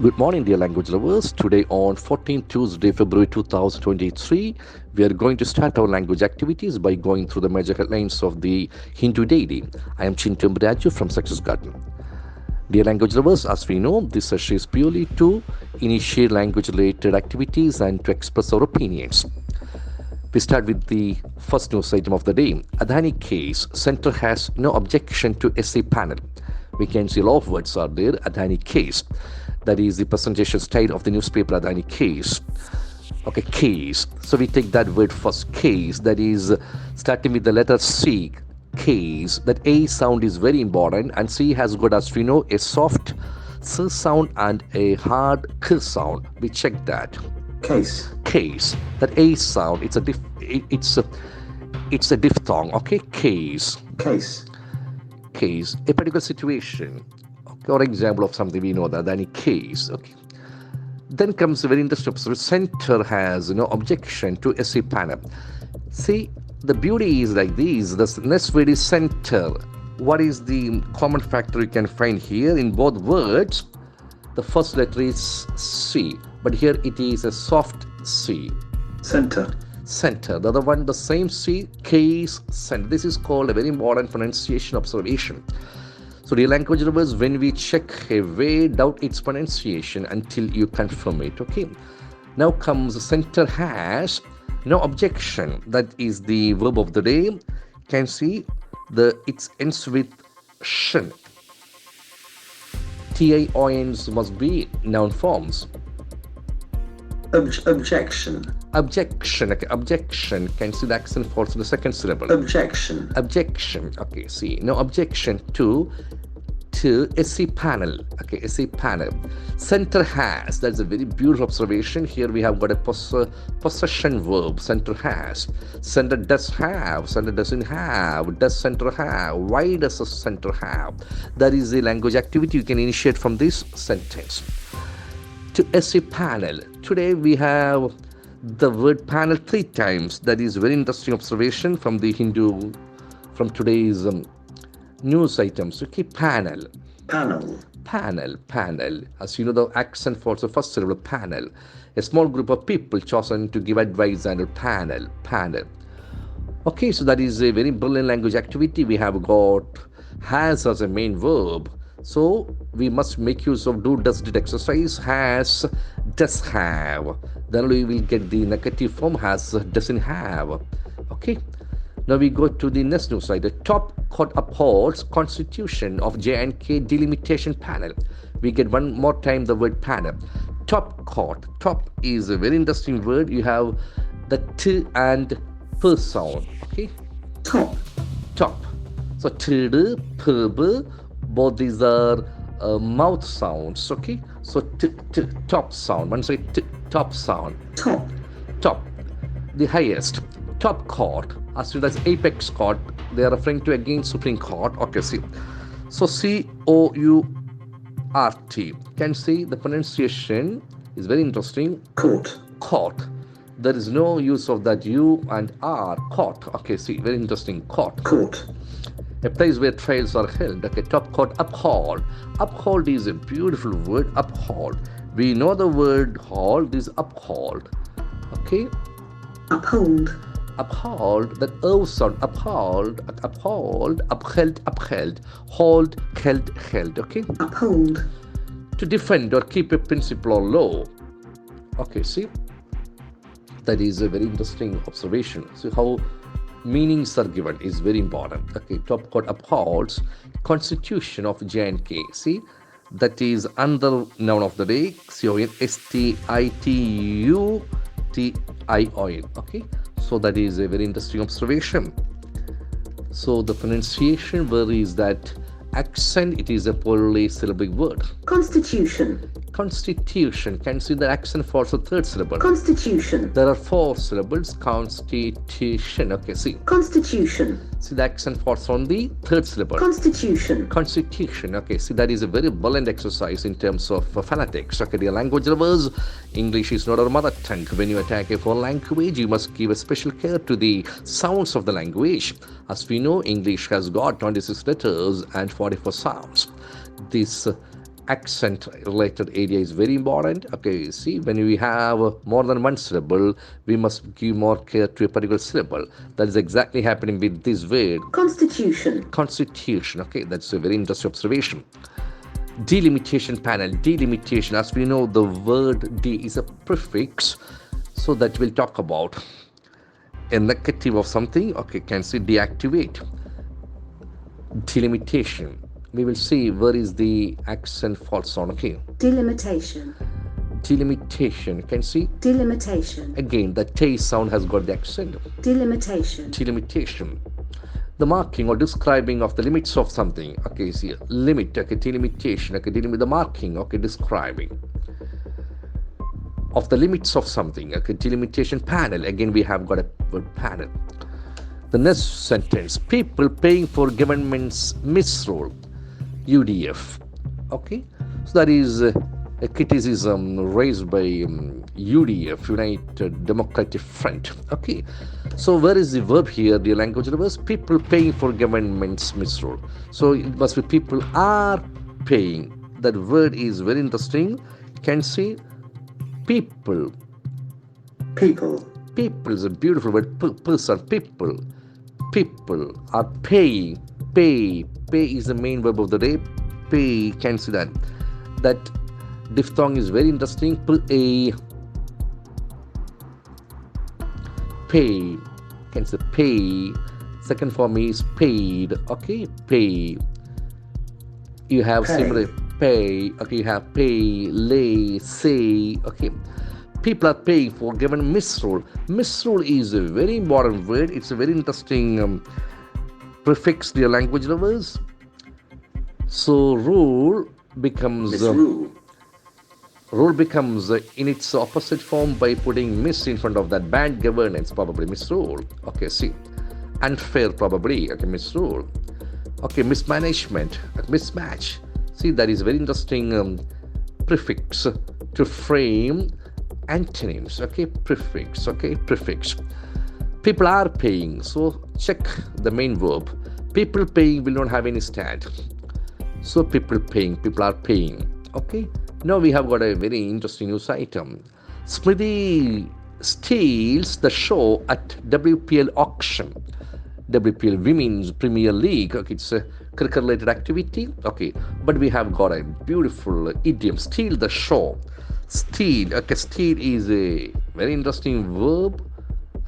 Good morning, dear language lovers. Today, on 14th Tuesday, February 2023, we are going to start our language activities by going through the major headlines of the Hindu daily. I am Chintu M Raju from Success Garten. Dear language lovers, as we know, this session is purely to initiate language-related activities and to express our opinions. We start with the first news item of the day. Adani case, Centre has no objection to essay panel. We can see a lot of words are there. Adani case. That is the presentation style of the newspaper Adani case. Okay, case. So we take that word first, case. That is starting with the letter C. Case. That A sound is very important, and C has got, as we know, a soft S sound and a hard K sound. We check that. Case. Case. That A sound. It's a diphthong. Okay, case. Case. Case. A particular situation. Okay, or example of something we know that any case. Okay. Then comes a very interesting observation. Centre has no objection to essay panel. See, the beauty is like this. The next word is centre. What is the common factor you can find here in both words? The first letter is C, but here it is a soft C. Centre. Centre. The other one, the same C, case, centre. This is called a very important pronunciation observation. So, dear language lovers, when we check a word, doubt its pronunciation until you confirm it. Okay. Now comes centre has no objection. That is the verb of the day. Can see it ends with shin. TIONs must be noun forms. Objection. Objection. Okay, objection. Can see the accent falls to the second syllable. Objection. Objection. Okay, see. No objection to essay panel. Okay, essay panel. Centre has. That's a very beautiful observation. Here we have got a possession verb. Centre has. Centre does have. Centre doesn't have. Does centre have? Why does the centre have? That is a language activity you can initiate from this sentence. To essay panel. Today we have the word panel 3 times. That is very interesting observation from the Hindu, from today's news items. Okay, panel. Panel. Panel, panel. As you know, the accent for the first syllable, panel. A small group of people chosen to give advice under panel, panel. Okay, so that is a very brilliant language activity. We have got has as a main verb. So we must make use of do, does, did exercise. Has, does have. Then we will get the negative form has, doesn't have. Okay. Now we go to the next news slide. The top court upholds constitution of J&K delimitation panel. We get one more time the word panel. Top court. Top is a very interesting word. You have the T and P sound. Okay. Top. Top. So T, P, B. Both these are mouth sounds. Okay. So top sound. One say top sound. Top. Top. The highest. Top court. As soon as apex court, they are referring to again Supreme Court. Okay, see. So COURT. Can see the pronunciation is very interesting. Court. Court. There is no use of that U and R. Court. Okay, see, very interesting. Court. Court. A place where trials are held. Okay, top court. Uphold. Uphold is a beautiful word. Uphold. We know the word hold is uphold. Okay. Uphold. Uphold, that O sound, uphold, upheld, hold, held, okay? Uphold. To defend or keep a principle or law. Okay, see? That is a very interesting observation. So how meanings are given is very important. Okay, top court upholds constitution of J&K. See? That is under noun of the day, CONSTITUTION. Okay? So that is a very interesting observation. So the pronunciation varies that accent, it is a polysyllabic word. Constitution. Constitution. Can see the accent for the third syllable. Constitution. There are 4 syllables. Constitution. Okay, see. Constitution. See the accent falls on the third syllable. Constitution. Constitution. Okay, see that is a very brilliant exercise in terms of phonetics. Okay, dear language lovers, English is not our mother tongue. When you attack a foreign language, you must give a special care to the sounds of the language. As we know, English has got 26 letters and 44 sounds. This accent related area is very important. Okay, see, when we have more than one syllable, we must give more care to a particular syllable. That is exactly happening with this word Constitution. constitution. Okay, that's a very interesting observation. Delimitation panel. Delimitation, as we know, the word de is a prefix, so that we'll talk about a negative of something. Okay, can see deactivate. Delimitation, we will see where is the accent falls on. Okay, Delimitation. delimitation, can see Delimitation. again the T sound has got the accent. Delimitation. Delimitation, the marking or describing of the limits of something. Okay, see, limit. Okay, delimitation. Okay, dealing with the marking. Okay, describing of the limits of something. Okay, delimitation panel, again we have got a word panel. The next sentence, people paying for government's misrule, UDF. Okay, so that is a criticism raised by UDF, United Democratic Front. Okay, so where is the verb here, the language reverse? People paying for government's misrule. So it must be people are paying. That word is very interesting. Can see people. People. People is a beautiful word. Person, people. People are paying. Pay. Pay is the main verb of the day. Pay. Can see that. That diphthong is very interesting. Pay. Pay. Can say pay. Second form is paid. Okay, pay. You have Pay. similar pay. Okay, you have pay, lay, say. Okay, people are paying for given misrule. Misrule is a very important word. It's a very interesting prefix to your language lovers. So rule becomes Misrule. rule becomes in its opposite form by putting miss in front of that. Bad governance, probably misrule. Okay, see, unfair, probably. Okay, misrule. Okay, mismanagement, mismatch. See, that is very interesting prefix to frame antonyms. Okay, prefix. Okay, prefix. People are paying. So check the main verb. People paying will not have any stand. So people paying. People are paying. Okay. Now we have got a very interesting news item. Smriti steals the show at WPL auction. WPL Women's Premier League. Okay, it's a cricket-related activity. Okay, but we have got a beautiful idiom: steal the show. Steal. Okay, steal is a very interesting verb.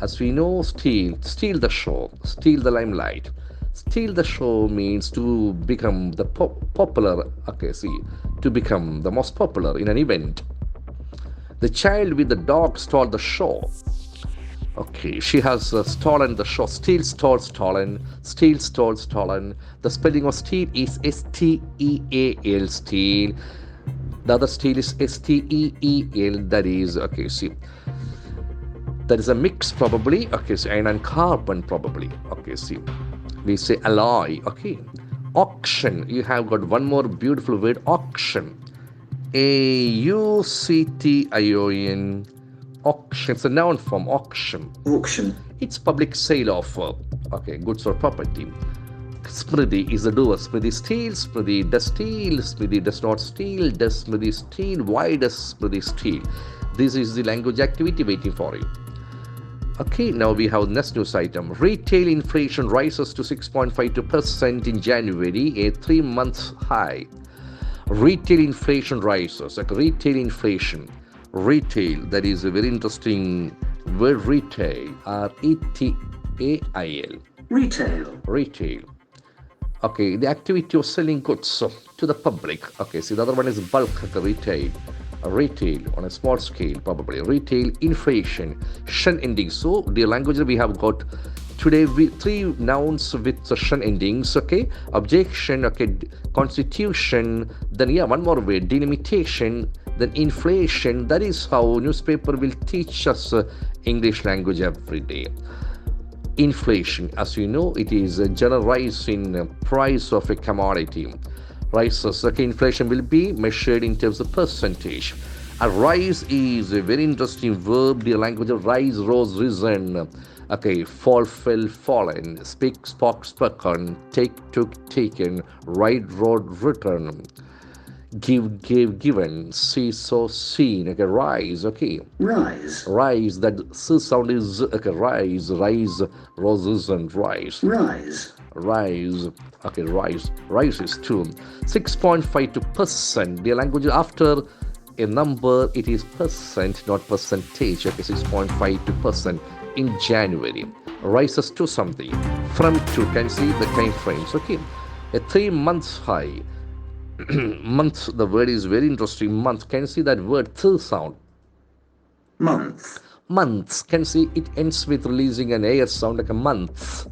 As we know, steal the show, steal the limelight. Steal the show means to become the popular. Okay, see, to become the most popular in an event. The child with the dog stole the show. Okay, she has stolen the show. Steal, stole, stolen. Steal, stole, stolen. The spelling of steal is S-T-E-A-L, steal. The other steal is S-T-E-E-L. That is, okay, see, that is a mix probably. Okay, so iron and carbon probably. Okay, see, we say alloy. Okay, auction. You have got one more beautiful word, auction. A-U-C-T-I-O-N. Auction. It's a noun form, auction. Auction. It's public sale of goods or property. Smriti is the doer. Smriti steals. Smriti does steal. Smriti does not steal. Does Smriti steal? Why does Smriti steal? This is the language activity waiting for you. Okay, now we have next news item. Retail inflation rises to 6.52% in January, a 3-month high. Retail inflation rises. Like retail inflation. Retail, that is a very interesting word, retail. R-E-T-A-I-L. Retail. Retail. Okay, the activity of selling goods to the public. Okay, see, the other one is bulk retail. Retail on a small scale, probably. Retail inflation. Shun ending. So, dear language, we have got today 3 nouns with shun endings. Okay, objection. Okay, constitution. Then one more word, delimitation. Then inflation. That is how newspaper will teach us English language every day. Inflation, as you know, it is a general rise in price of a commodity. Rises. Okay, inflation will be measured in terms of percentage. A rise is a very interesting verb. The language of rise, rose, risen. Okay, fall, fell, fallen. Speak, spoke, spoken. Take, took, taken. Ride, rode, return. given, see, so, seen, okay, rise, okay. rise, Rise, that s sound is okay, rise, roses and rise. rise, Rise, okay, rise is 2. 6.5 to percent. The language after a number, it is percent, not percentage. Okay, 6.5 to percent in January. Rises to something. From to, can see the time frames. Okay, a 3 months high. Month, the word is very interesting. Month, can see that word th sound. month, Months, can see it ends with releasing an air sound like a month.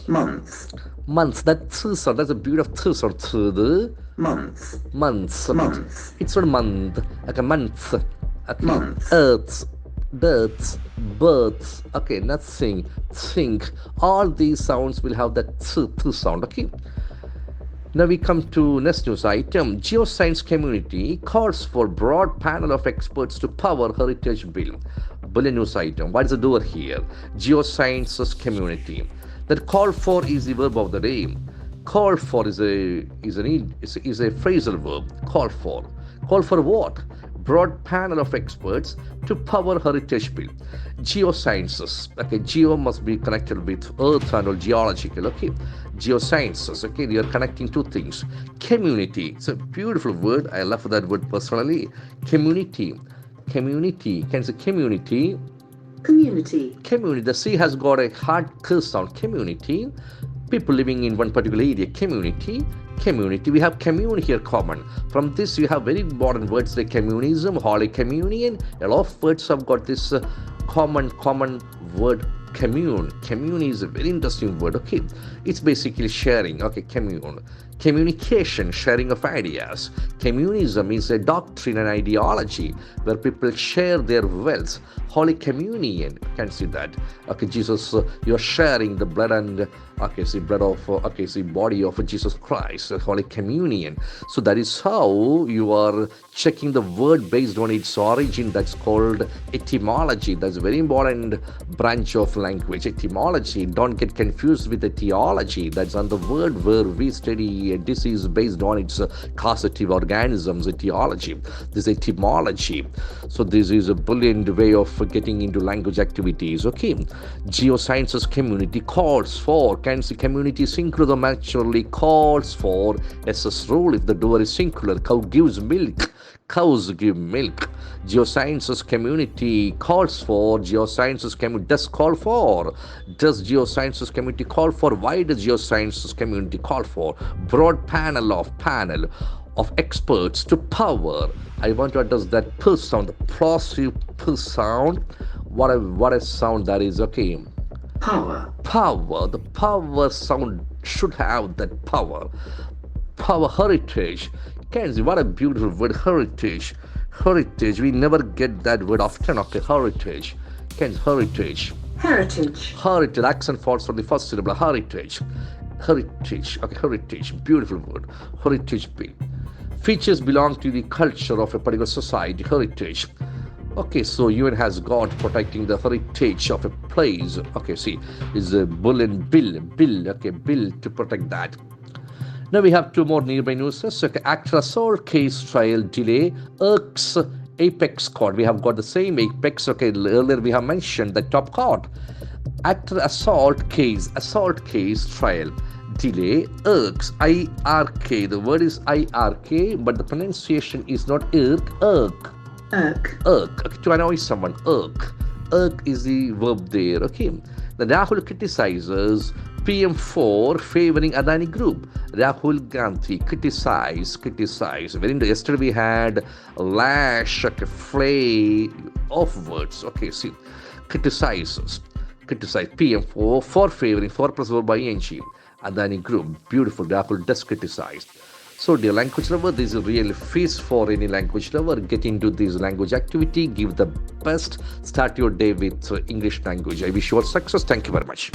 month, Month, that th sound, that's a beautiful th sound. Th, month, months. month, It's not a month, like a month. Okay. month, Earths, deaths, births. Okay, nothing. Think. All these sounds will have that th sound. Okay. Now we come to next news item. Geoscience community calls for broad panel of experts to power heritage bill. Bullet news item. What is the door here? Geosciences community. That call for is the verb of the day. Call for is a phrasal verb. Call for. Call for what? Broad panel of experts to power heritage bill. Geosciences. Okay, geo must be connected with earth and all geological. Okay, geosciences. Okay, they are connecting two things. Community. It's a beautiful word. I love that word personally. Community. Community. Can say community. community, Community. The C has got a hard K sound. Community. People living in one particular area. Community. Community. We have commune here common. From this, you have very modern words like communism, Holy Communion. A lot of words have got this common word commune. Commune is a very interesting word. Okay, it's basically sharing. Okay, commune. Communication, sharing of ideas. Communism is a doctrine and ideology where people share their wealth. Holy Communion, you can see that. Okay, Jesus, you're sharing the blood and blood of body of Jesus Christ. Holy Communion. So that is how you are checking the word based on its origin. That's called etymology. That's a very important branch of language. Etymology. Don't get confused with the theology. That's on the word where we study a disease based on its causative organisms. Etiology. This is etymology. So this is a brilliant way of getting into language activities. Okay, geosciences community calls for, can see community singular naturally calls for SS rule. If the door is singular, cow gives milk, cows give milk. Geosciences community calls for, geosciences community does call for. Does geosciences community call for? Why does geosciences community call for? Broad panel of experts to power. I want to address that p sound, the plosive p sound. What a sound that is. Okay, power, power. The power sound should have that power. Power, heritage. Can see what a beautiful word, heritage. Heritage. We never get that word often. Okay, heritage. Can heritage. heritage, Heritage. Accent falls from the first syllable. Heritage. Heritage. Okay, heritage. Beautiful word. Heritage bill. Features belong to the culture of a particular society. Heritage. Okay, so UN has got protecting the heritage of a place. Okay, see, is a bull and bill. Okay, bill to protect that. Now we have two more nearby news. Okay, actor assault case trial delay irks apex court. We have got the same apex. Okay, earlier we have mentioned the top court. Actor assault case trial delay irks IRK. The word is IRK, but the pronunciation is not irk. irk, Okay, to annoy someone. Irk is the verb there. Okay. The Rahul criticizes PM for favoring Adani Group. Rahul Gandhi criticize. Very interesting. Yesterday we had lash, okay, flay of words. Okay, see, criticize PM for favoring, for plus verb by ing. Adani Group. Beautiful. Rahul does criticize. So, dear language lover, this is a real feast for any language lover. Get into this language activity. Give the best. Start your day with English language. I wish you all success. Thank you very much.